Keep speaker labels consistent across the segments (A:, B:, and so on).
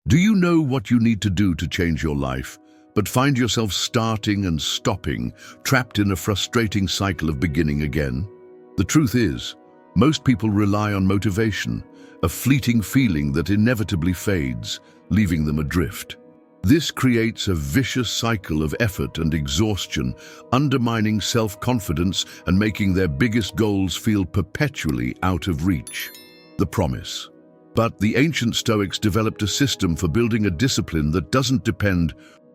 A: Do you know what you need to do to change your life, but find yourself starting and stopping, trapped in a frustrating cycle of beginning again? The truth is, most people rely on motivation, a fleeting feeling that inevitably fades, leaving them adrift. This creates a vicious cycle of effort and exhaustion, undermining self-confidence and making their biggest goals feel perpetually out of reach. The promise. But the ancient Stoics developed a system for building a discipline that doesn't depend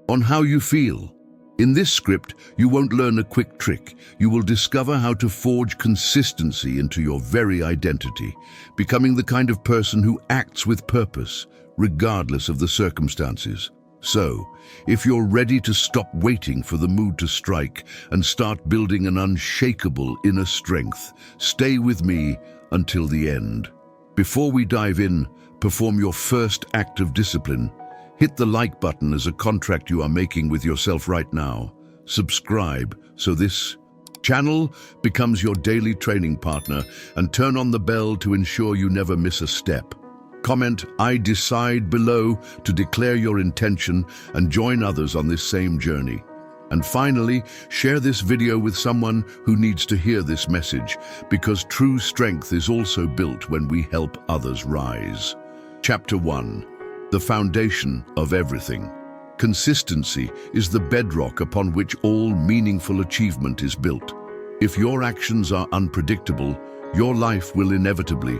A: on how you feel. In this script, you won't learn a quick trick. You will discover how to forge consistency into your very identity, becoming the kind of person who acts with purpose, regardless of the circumstances. So, if you're ready to stop waiting for the mood to strike and start building an unshakable inner strength, stay with me until the end. Before we dive in, perform your first act of discipline. Hit the like button as a contract you are making with yourself right now. Subscribe so this channel becomes your daily training partner, and turn on the bell to ensure you never miss a step. Comment "I decide" below to declare your intention and join others on this same journey. And finally, share this video with someone who needs to hear this message, because true strength is also built when we help others rise. Chapter 1. The foundation of everything. Consistency is the bedrock upon which all meaningful achievement is built. If your actions are unpredictable, your life will inevitably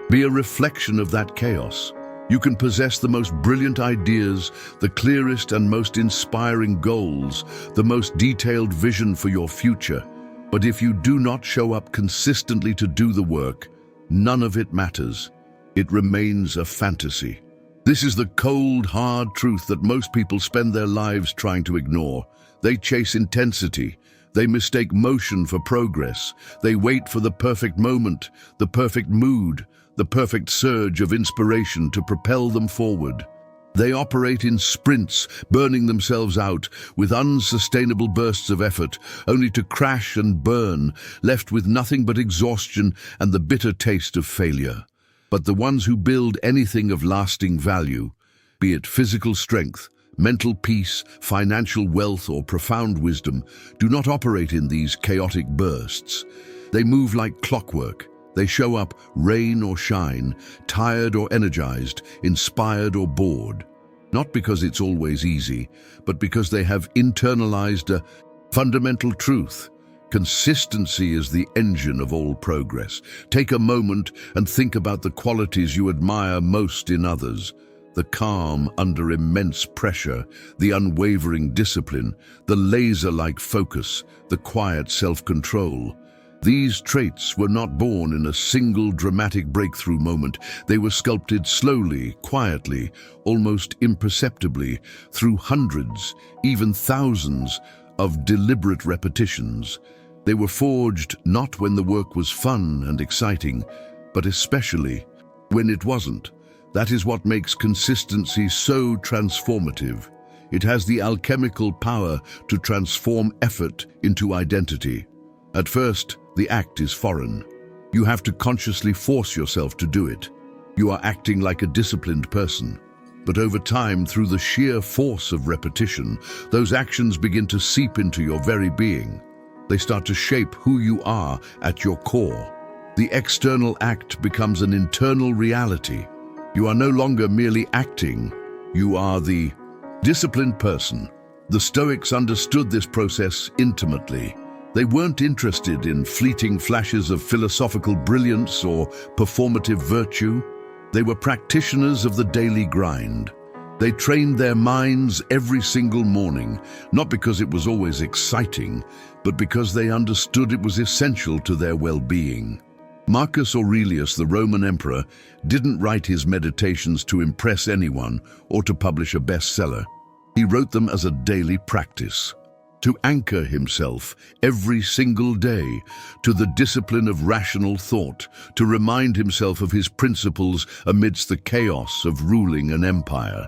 A: be a reflection of that chaos. You can possess the most brilliant ideas, the clearest and most inspiring goals, the most detailed vision for your future. But if you do not show up consistently to do the work, none of it matters. It remains a fantasy. This is the cold, hard truth that most people spend their lives trying to ignore. They chase intensity. They mistake motion for progress. They wait for the perfect moment, the perfect mood, the perfect surge of inspiration to propel them forward. They operate in sprints, burning themselves out with unsustainable bursts of effort, only to crash and burn, left with nothing but exhaustion and the bitter taste of failure. But the ones who build anything of lasting value, be it physical strength, mental peace, financial wealth, or profound wisdom, do not operate in these chaotic bursts. They move like clockwork. They show up rain or shine, tired or energized, inspired or bored. Not because it's always easy, but because they have internalized a fundamental truth. Consistency is the engine of all progress. Take a moment and think about the qualities you admire most in others. The calm under immense pressure, the unwavering discipline, the laser-like focus, the quiet self-control. These traits were not born in a single dramatic breakthrough moment. They were sculpted slowly, quietly, almost imperceptibly, through hundreds, even thousands, of deliberate repetitions. They were forged not when the work was fun and exciting, but especially when it wasn't. That is what makes consistency so transformative. It has the alchemical power to transform effort into identity. At first, the act is foreign. You have to consciously force yourself to do it. You are acting like a disciplined person. But over time, through the sheer force of repetition, those actions begin to seep into your very being. They start to shape who you are at your core. The external act becomes an internal reality. You are no longer merely acting. You are the disciplined person. The Stoics understood this process intimately. They weren't interested in fleeting flashes of philosophical brilliance or performative virtue. They were practitioners of the daily grind. They trained their minds every single morning, not because it was always exciting, but because they understood it was essential to their well-being. Marcus Aurelius, the Roman emperor, didn't write his meditations to impress anyone or to publish a bestseller. He wrote them as a daily practice, to anchor himself every single day to the discipline of rational thought, to remind himself of his principles amidst the chaos of ruling an empire.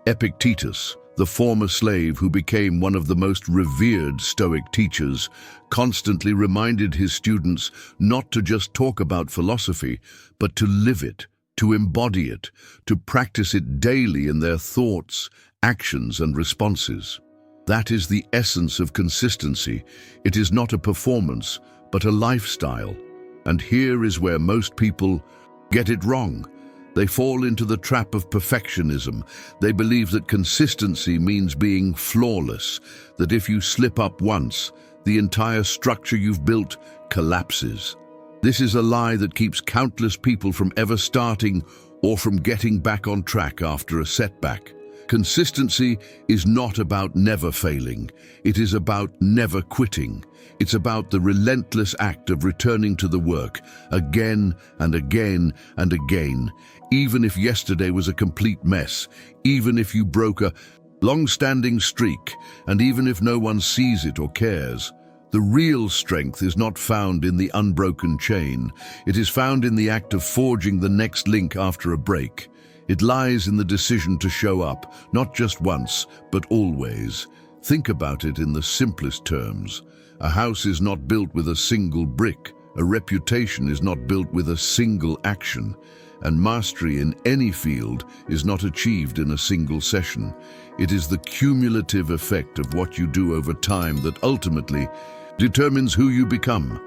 A: Epictetus, the former slave who became one of the most revered Stoic teachers, constantly reminded his students not to just talk about philosophy, but to live it, to embody it, to practice it daily in their thoughts, actions, and responses. That is the essence of consistency. It is not a performance, but a lifestyle. And here is where most people get it wrong. They fall into the trap of perfectionism. They believe that consistency means being flawless, that if you slip up once, the entire structure you've built collapses. This is a lie that keeps countless people from ever starting or from getting back on track after a setback. Consistency is not about never failing. It is about never quitting. It's about the relentless act of returning to the work again and again and again, even if yesterday was a complete mess, even if you broke a long-standing streak, and even if no one sees it or cares. The real strength is not found in the unbroken chain. It is found in the act of forging the next link after a break. It lies in the decision to show up, not just once, but always. Think about it in the simplest terms. A house is not built with a single brick. A reputation is not built with a single action. And mastery in any field is not achieved in a single session. It is the cumulative effect of what you do over time that ultimately determines who you become.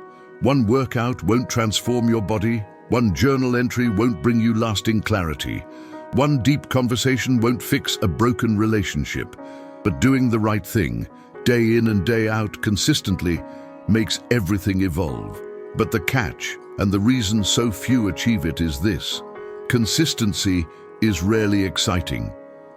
A: One workout won't transform your body. One journal entry won't bring you lasting clarity. One deep conversation won't fix a broken relationship. But doing the right thing, day in and day out, consistently, makes everything evolve. But the catch, and the reason so few achieve it, is this. Consistency is rarely exciting.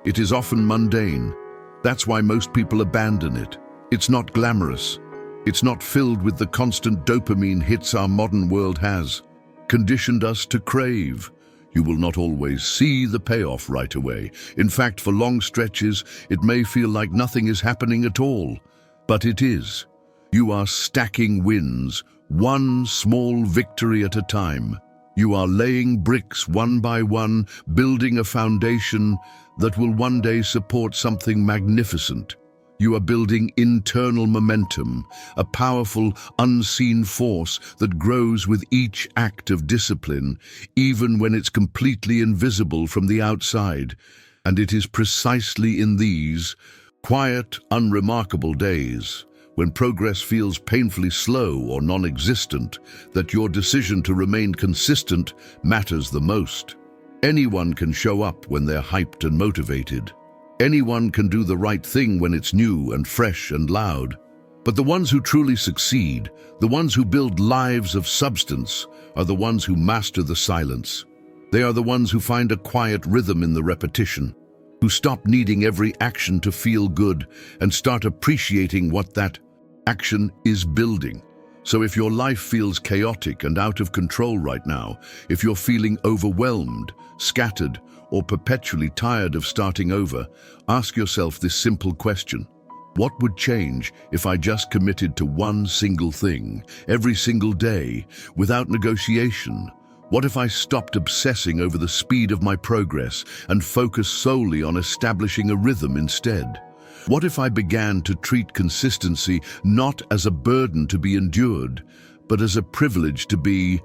A: It is often mundane. That's why most people abandon it. It's not glamorous. It's not filled with the constant dopamine hits our modern world has conditioned us to crave. You will not always see the payoff right away. In fact, for long stretches, it may feel like nothing is happening at all. But it is. You are stacking wins, one small victory at a time. You are laying bricks one by one, building a foundation that will one day support something magnificent. You are building internal momentum, a powerful, unseen force that grows with each act of discipline, even when it's completely invisible from the outside. And it is precisely in these quiet, unremarkable days, when progress feels painfully slow or non-existent, that your decision to remain consistent matters the most. Anyone can show up when they're hyped and motivated. Anyone can do the right thing when it's new and fresh and loud. But the ones who truly succeed, the ones who build lives of substance, are the ones who master the silence. They are the ones who find a quiet rhythm in the repetition, who stop needing every action to feel good and start appreciating what that action is building. So if your life feels chaotic and out of control right now, if you're feeling overwhelmed, scattered, or perpetually tired of starting over, ask yourself this simple question. What would change if I just committed to one single thing, every single day, without negotiation? What if I stopped obsessing over the speed of my progress and focused solely on establishing a rhythm instead? What if I began to treat consistency not as a burden to be endured, but as a privilege to be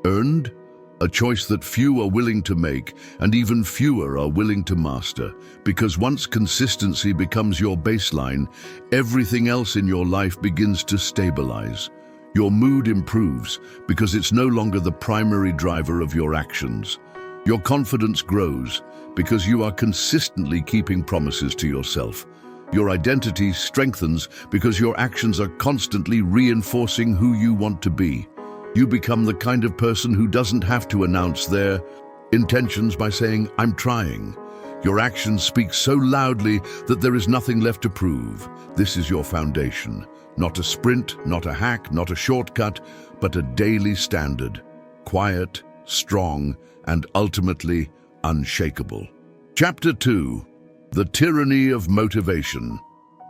A: earned? A choice that few are willing to make, and even fewer are willing to master. Because once consistency becomes your baseline, everything else in your life begins to stabilize. Your mood improves because it's no longer the primary driver of your actions. Your confidence grows because you are consistently keeping promises to yourself. Your identity strengthens because your actions are constantly reinforcing who you want to be. You become the kind of person who doesn't have to announce their intentions by saying, "I'm trying." Your actions speak so loudly that there is nothing left to prove. This is your foundation. Not a sprint, not a hack, not a shortcut, but a daily standard. Quiet, strong, and ultimately unshakable. Chapter 2. The Tyranny of Motivation.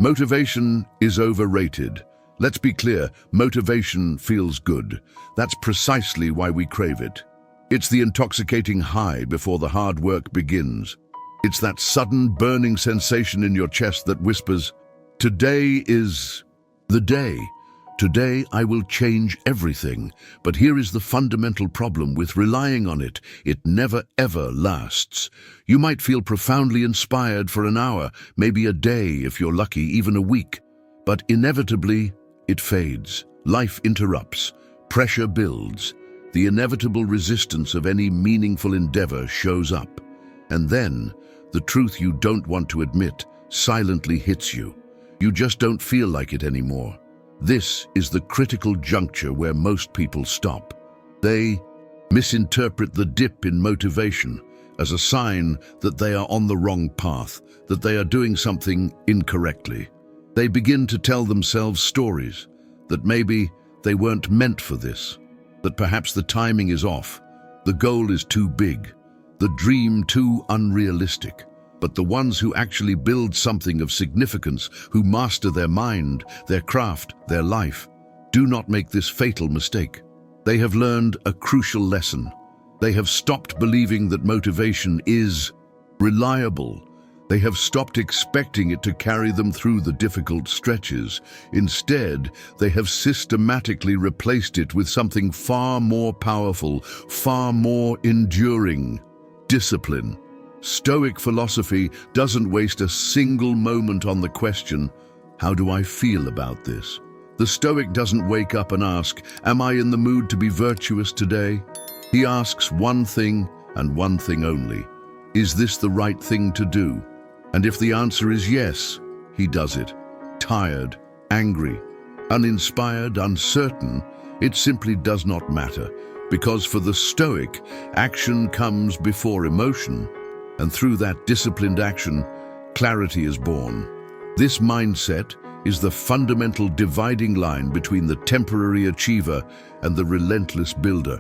A: Motivation is overrated. Let's be clear, motivation feels good. That's precisely why we crave it. It's the intoxicating high before the hard work begins. It's that sudden burning sensation in your chest that whispers, "Today is the day." Today I will change everything, but here is the fundamental problem with relying on it. It never ever lasts. You might feel profoundly inspired for an hour, maybe a day if you're lucky, even a week. But inevitably, it fades. Life interrupts. Pressure builds. The inevitable resistance of any meaningful endeavor shows up. And then, the truth you don't want to admit silently hits you. You just don't feel like it anymore. This is the critical juncture where most people stop. They misinterpret the dip in motivation as a sign that they are on the wrong path, that they are doing something incorrectly. They begin to tell themselves stories, that maybe they weren't meant for this, that perhaps the timing is off, the goal is too big, the dream too unrealistic. But the ones who actually build something of significance, who master their mind, their craft, their life, do not make this fatal mistake. They have learned a crucial lesson. They have stopped believing that motivation is reliable. They have stopped expecting it to carry them through the difficult stretches. Instead, they have systematically replaced it with something far more powerful, far more enduring: discipline. Stoic philosophy doesn't waste a single moment on the question, how do I feel about this? The Stoic doesn't wake up and ask, am I in the mood to be virtuous today? He asks one thing and one thing only. Is this the right thing to do? And if the answer is yes, he does it. Tired, angry, uninspired, uncertain, it simply does not matter. Because for the Stoic, action comes before emotion. And through that disciplined action, clarity is born. This mindset is the fundamental dividing line between the temporary achiever and the relentless builder.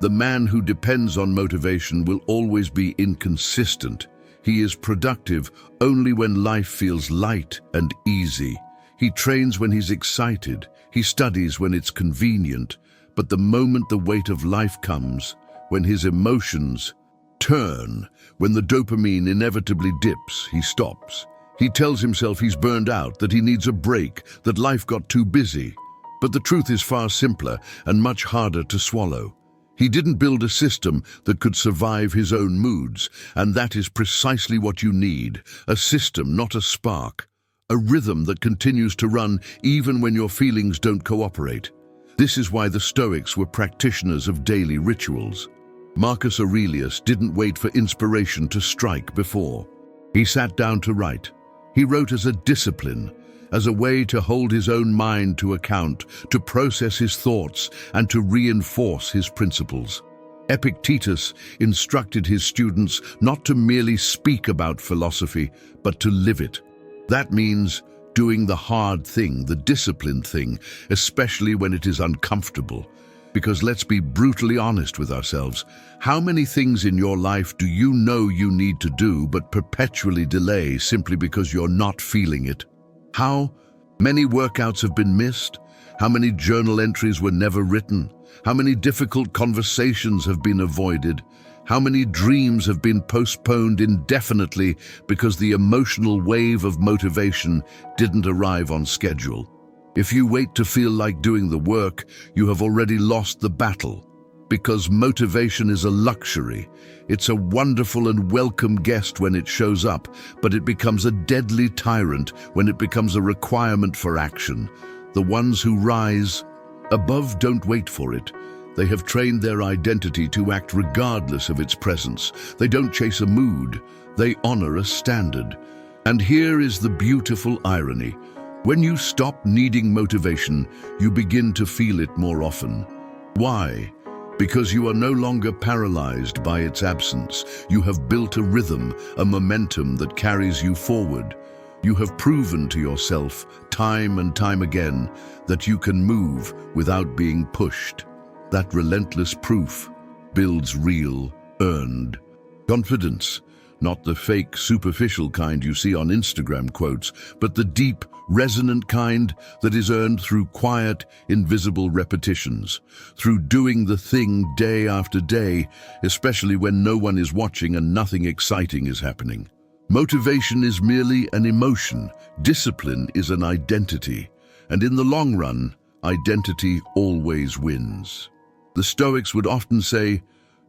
A: The man who depends on motivation will always be inconsistent. He is productive only when life feels light and easy. He trains when he's excited. He studies when it's convenient. But the moment the weight of life comes, when his emotions turn, when the dopamine inevitably dips, he stops. He tells himself he's burned out, that he needs a break, that life got too busy. But the truth is far simpler and much harder to swallow. He didn't build a system that could survive his own moods, and that is precisely what you need: a system, not a spark. A rhythm that continues to run even when your feelings don't cooperate. This is why the Stoics were practitioners of daily rituals. Marcus Aurelius didn't wait for inspiration to strike before. He sat down to write. He wrote as a discipline, as a way to hold his own mind to account, to process his thoughts, and to reinforce his principles. Epictetus instructed his students not to merely speak about philosophy, but to live it. That means doing the hard thing, the disciplined thing, especially when it is uncomfortable. Because let's be brutally honest with ourselves. How many things in your life do you know you need to do but perpetually delay simply because you're not feeling it? How many workouts have been missed? How many journal entries were never written? How many difficult conversations have been avoided? How many dreams have been postponed indefinitely because the emotional wave of motivation didn't arrive on schedule? If you wait to feel like doing the work, you have already lost the battle. Because motivation is a luxury. It's a wonderful and welcome guest when it shows up, but it becomes a deadly tyrant when it becomes a requirement for action. The ones who rise above don't wait for it. They have trained their identity to act regardless of its presence. They don't chase a mood. They honor a standard. And here is the beautiful irony. When you stop needing motivation, you begin to feel it more often. Why? Because you are no longer paralyzed by its absence. You have built a rhythm, a momentum that carries you forward. You have proven to yourself, time and time again, that you can move without being pushed. That relentless proof builds real, earned confidence. Not the fake, superficial kind you see on Instagram quotes, but the deep, resonant kind that is earned through quiet, invisible repetitions, through doing the thing day after day, especially when no one is watching and nothing exciting is happening. Motivation is merely an emotion. Discipline is an identity. And in the long run, identity always wins. The Stoics would often say,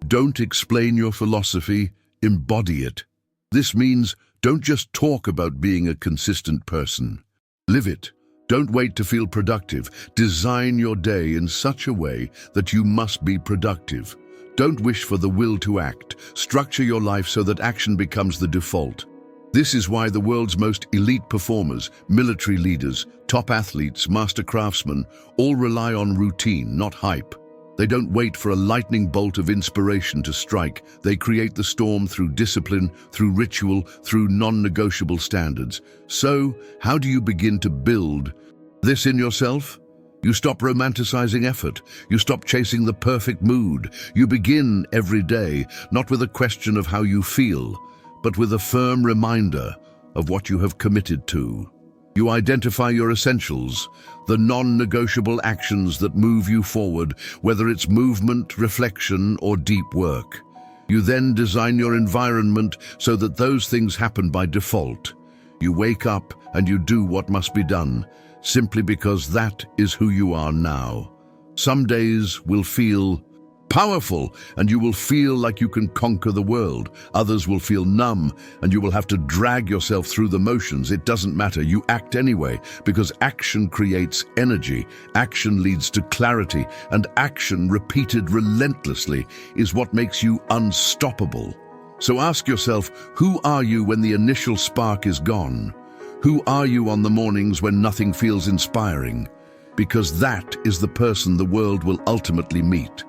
A: "Don't explain your philosophy, embody it." This means don't just talk about being a consistent person. Live it. Don't wait to feel productive. Design your day in such a way that you must be productive. Don't wish for the will to act. Structure your life so that action becomes the default. This is why the world's most elite performers, military leaders, top athletes, master craftsmen, all rely on routine, not hype. They don't wait for a lightning bolt of inspiration to strike. They create the storm through discipline, through ritual, through non-negotiable standards. So, how do you begin to build this in yourself? You stop romanticizing effort. You stop chasing the perfect mood. You begin every day, not with a question of how you feel, but with a firm reminder of what you have committed to. You identify your essentials, the non-negotiable actions that move you forward, whether it's movement, reflection, or deep work. You then design your environment so that those things happen by default. You wake up and you do what must be done, simply because that is who you are now. Some days will feel powerful, and you will feel like you can conquer the world. Others will feel numb, and you will have to drag yourself through the motions. It doesn't matter. You act anyway, because action creates energy. Action leads to clarity, and action repeated relentlessly is what makes you unstoppable. So ask yourself, who are you when the initial spark is gone? Who are you on the mornings when nothing feels inspiring? Because that is the person the world will ultimately meet.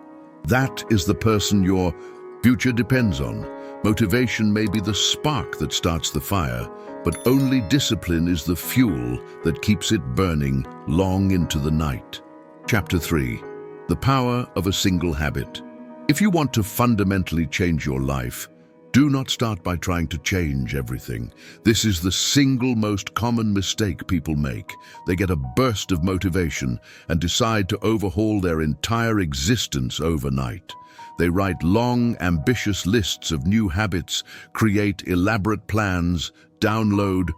A: That is the person your future depends on. Motivation may be the spark that starts the fire, but only discipline is the fuel that keeps it burning long into the night. Chapter 3. The power of a single habit. If you want to fundamentally change your life, do not start by trying to change everything. This is the single most common mistake people make. They get a burst of motivation and decide to overhaul their entire existence overnight. They write long, ambitious lists of new habits, create elaborate plans, download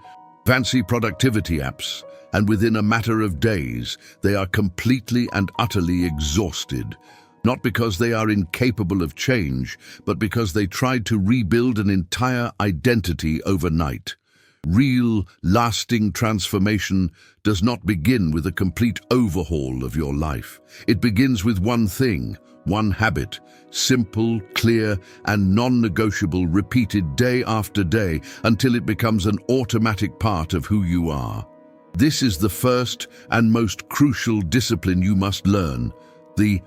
A: fancy productivity apps, and within a matter of days, they are completely and utterly exhausted. Not because they are incapable of change, but because they tried to rebuild an entire identity overnight. Real, lasting transformation does not begin with a complete overhaul of your life. It begins with one thing, one habit, simple, clear, and non-negotiable, repeated day after day until it becomes an automatic part of who you are. This is the first and most crucial discipline you must learn, the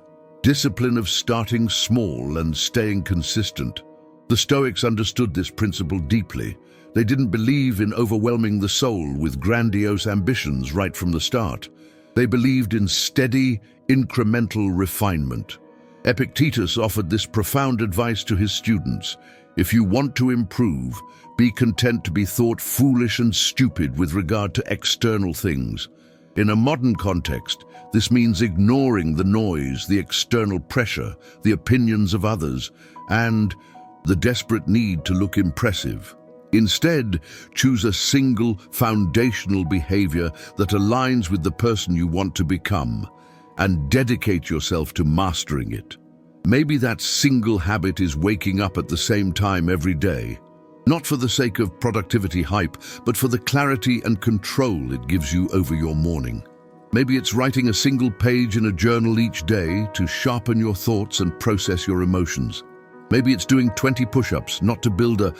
A: discipline of starting small and staying consistent. The Stoics understood this principle deeply. They didn't believe in overwhelming the soul with grandiose ambitions right from the start. They believed in steady, incremental refinement. Epictetus offered this profound advice to his students. If you want to improve, be content to be thought foolish and stupid with regard to external things. In a modern context, this means ignoring the noise, the external pressure, the opinions of others, and the desperate need to look impressive. Instead, choose a single, foundational behavior that aligns with the person you want to become, and dedicate yourself to mastering it. Maybe that single habit is waking up at the same time every day. Not for the sake of productivity hype, but for the clarity and control it gives you over your morning. Maybe it's writing a single page in a journal each day to sharpen your thoughts and process your emotions. Maybe it's doing 20 push-ups, not to build a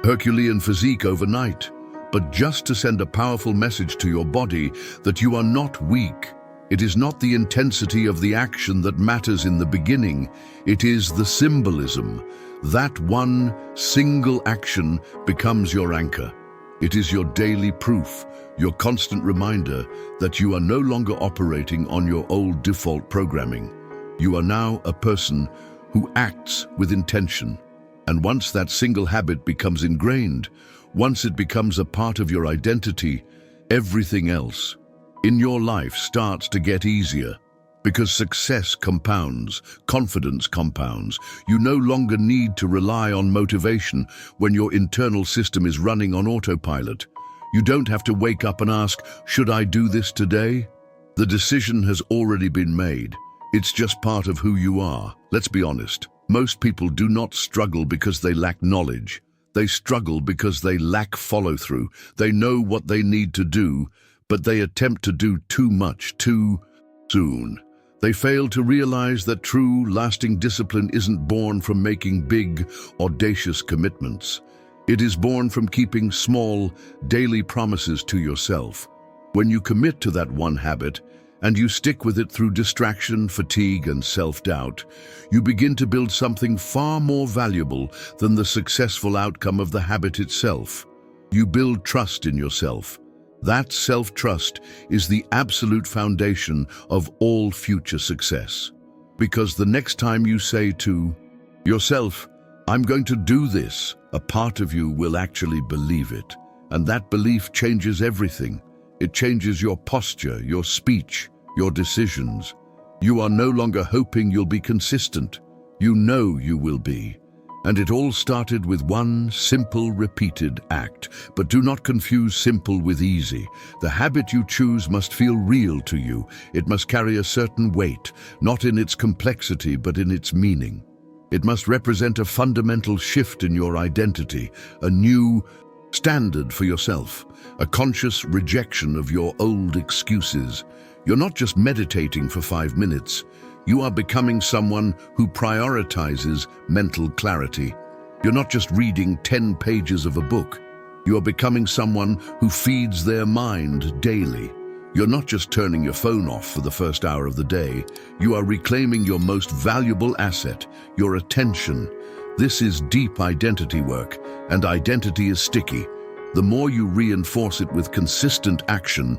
A: Herculean physique overnight, but just to send a powerful message to your body that you are not weak. It is not the intensity of the action that matters in the beginning, it is the symbolism. That one single action becomes your anchor. It is your daily proof, your constant reminder that you are no longer operating on your old default programming. You are now a person who acts with intention. And once that single habit becomes ingrained, once it becomes a part of your identity, everything else in your life starts to get easier. Because success compounds, confidence compounds. You no longer need to rely on motivation when your internal system is running on autopilot. You don't have to wake up and ask, should I do this today? The decision has already been made. It's just part of who you are. Let's be honest. Most people do not struggle because they lack knowledge. They struggle because they lack follow-through. They know what they need to do, but they attempt to do too much too soon. They fail to realize that true, lasting discipline isn't born from making big, audacious commitments. It is born from keeping small, daily promises to yourself. When you commit to that one habit, and you stick with it through distraction, fatigue, and self-doubt, you begin to build something far more valuable than the successful outcome of the habit itself. You build trust in yourself. That self-trust is the absolute foundation of all future success. Because the next time you say to yourself, "I'm going to do this," a part of you will actually believe it. And that belief changes everything. It changes your posture, your speech, your decisions. You are no longer hoping you'll be consistent. You know you will be. And it all started with one simple, repeated act. But do not confuse simple with easy. The habit you choose must feel real to you. It must carry a certain weight, not in its complexity, but in its meaning. It must represent a fundamental shift in your identity, a new standard for yourself, a conscious rejection of your old excuses. You're not just meditating for 5 minutes. You are becoming someone who prioritizes mental clarity. You're not just reading 10 pages of a book. You are becoming someone who feeds their mind daily. You're not just turning your phone off for the first hour of the day. You are reclaiming your most valuable asset, your attention. This is deep identity work, and identity is sticky. The more you reinforce it with consistent action,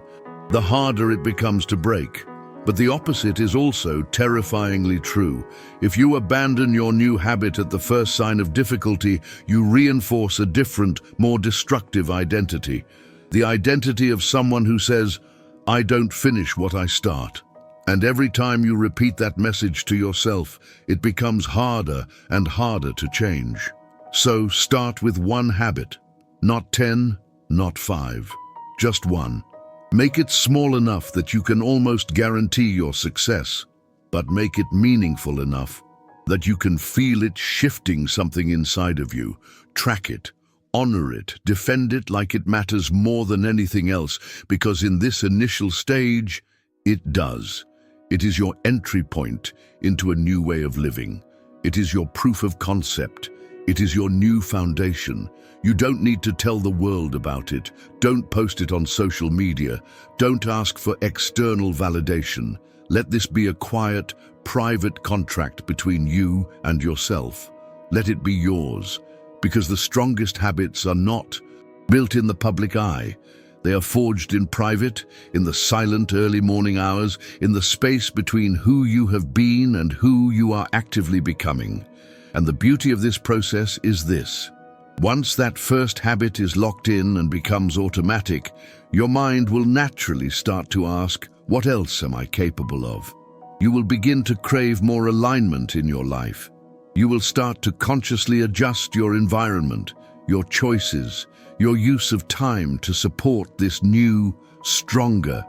A: the harder it becomes to break. But the opposite is also terrifyingly true. If you abandon your new habit at the first sign of difficulty, you reinforce a different, more destructive identity. The identity of someone who says, "I don't finish what I start." And every time you repeat that message to yourself, it becomes harder and harder to change. So start with one habit. Not 10, not 5, just one. Make it small enough that you can almost guarantee your success, but make it meaningful enough that you can feel it shifting something inside of you. Track it, honor it, defend it like it matters more than anything else, because in this initial stage, it does. It is your entry point into a new way of living. It is your proof of concept. It is your new foundation. You don't need to tell the world about it. Don't post it on social media. Don't ask for external validation. Let this be a quiet, private contract between you and yourself. Let it be yours, because the strongest habits are not built in the public eye. They are forged in private, in the silent early morning hours, in the space between who you have been and who you are actively becoming. And the beauty of this process is this. Once that first habit is locked in and becomes automatic, your mind will naturally start to ask, what else am I capable of? You will begin to crave more alignment in your life. You will start to consciously adjust your environment, your choices, your use of time to support this new, stronger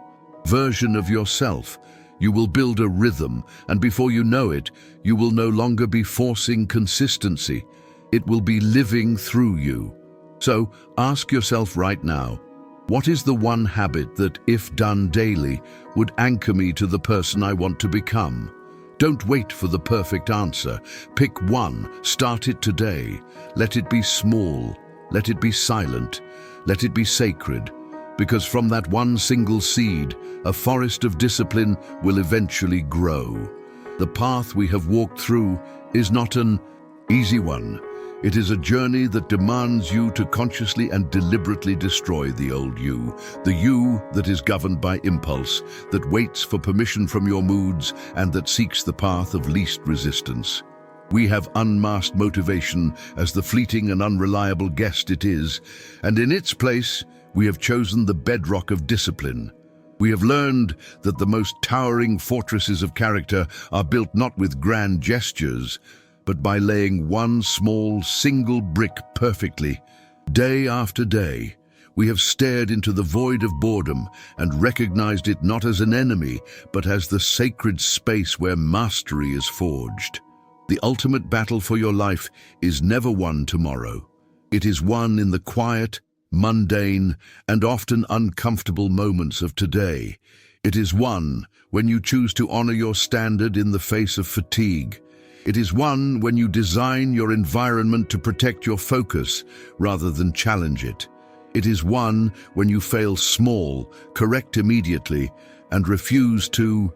A: version of yourself. You will build a rhythm, and before you know it, you will no longer be forcing consistency. It will be living through you. So ask yourself right now, what is the one habit that, if done daily, would anchor me to the person I want to become? Don't wait for the perfect answer. Pick one, start it today. Let it be small, let it be silent, let it be sacred. Because from that one single seed, a forest of discipline will eventually grow. The path we have walked through is not an easy one. It is a journey that demands you to consciously and deliberately destroy the old you, the you that is governed by impulse, that waits for permission from your moods, and that seeks the path of least resistance. We have unmasked motivation as the fleeting and unreliable guest it is, and in its place, we have chosen the bedrock of discipline. We have learned that the most towering fortresses of character are built not with grand gestures, but by laying one small, single brick perfectly, day after day. We have stared into the void of boredom and recognized it not as an enemy, but as the sacred space where mastery is forged. The ultimate battle for your life is never won tomorrow. It is won in the quiet, mundane, and often uncomfortable moments of today. It is won when you choose to honor your standard in the face of fatigue. It is won when you design your environment to protect your focus rather than challenge it. It is won when you fail small, correct immediately, and refuse to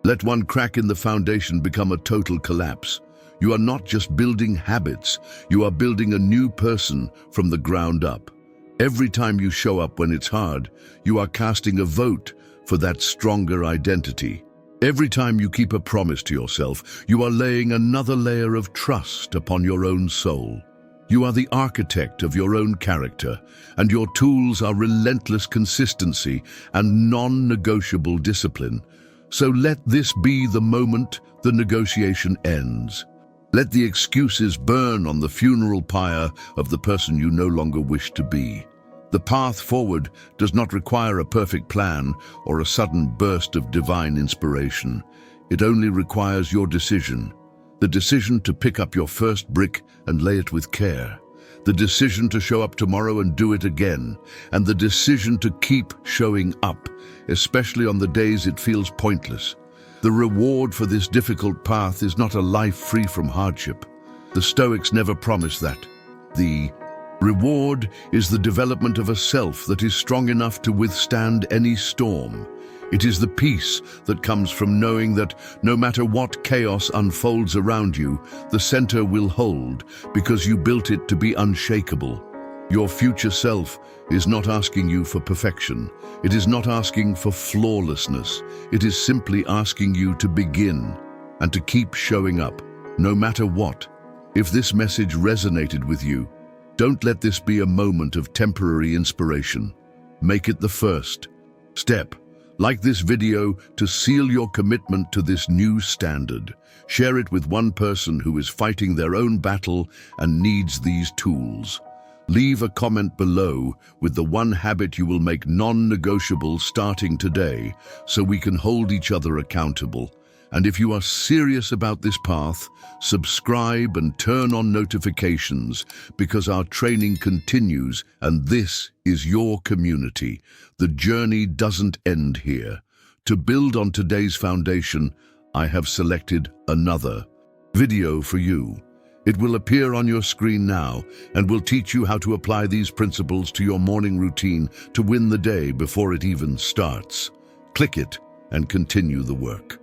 A: let one crack in the foundation become a total collapse. You are not just building habits, you are building a new person from the ground up. Every time you show up when it's hard, you are casting a vote for that stronger identity. Every time you keep a promise to yourself, you are laying another layer of trust upon your own soul. You are the architect of your own character, and your tools are relentless consistency and non-negotiable discipline. So let this be the moment the negotiation ends. Let the excuses burn on the funeral pyre of the person you no longer wish to be. The path forward does not require a perfect plan or a sudden burst of divine inspiration. It only requires your decision. The decision to pick up your first brick and lay it with care. The decision to show up tomorrow and do it again. And the decision to keep showing up, especially on the days it feels pointless. The reward for this difficult path is not a life free from hardship. The Stoics never promised that. The reward is the development of a self that is strong enough to withstand any storm. It is the peace that comes from knowing that no matter what chaos unfolds around you, the center will hold because you built it to be unshakable. Your future self is not asking you for perfection. It is not asking for flawlessness. It is simply asking you to begin and to keep showing up, no matter what. If this message resonated with you, don't let this be a moment of temporary inspiration. Make it the first step. Like this video to seal your commitment to this new standard. Share it with one person who is fighting their own battle and needs these tools. Leave a comment below with the one habit you will make non-negotiable starting today so we can hold each other accountable. And if you are serious about this path, subscribe and turn on notifications because our training continues and this is your community. The journey doesn't end here. To build on today's foundation, I have selected another video for you. It will appear on your screen now and will teach you how to apply these principles to your morning routine to win the day before it even starts. Click it and continue the work.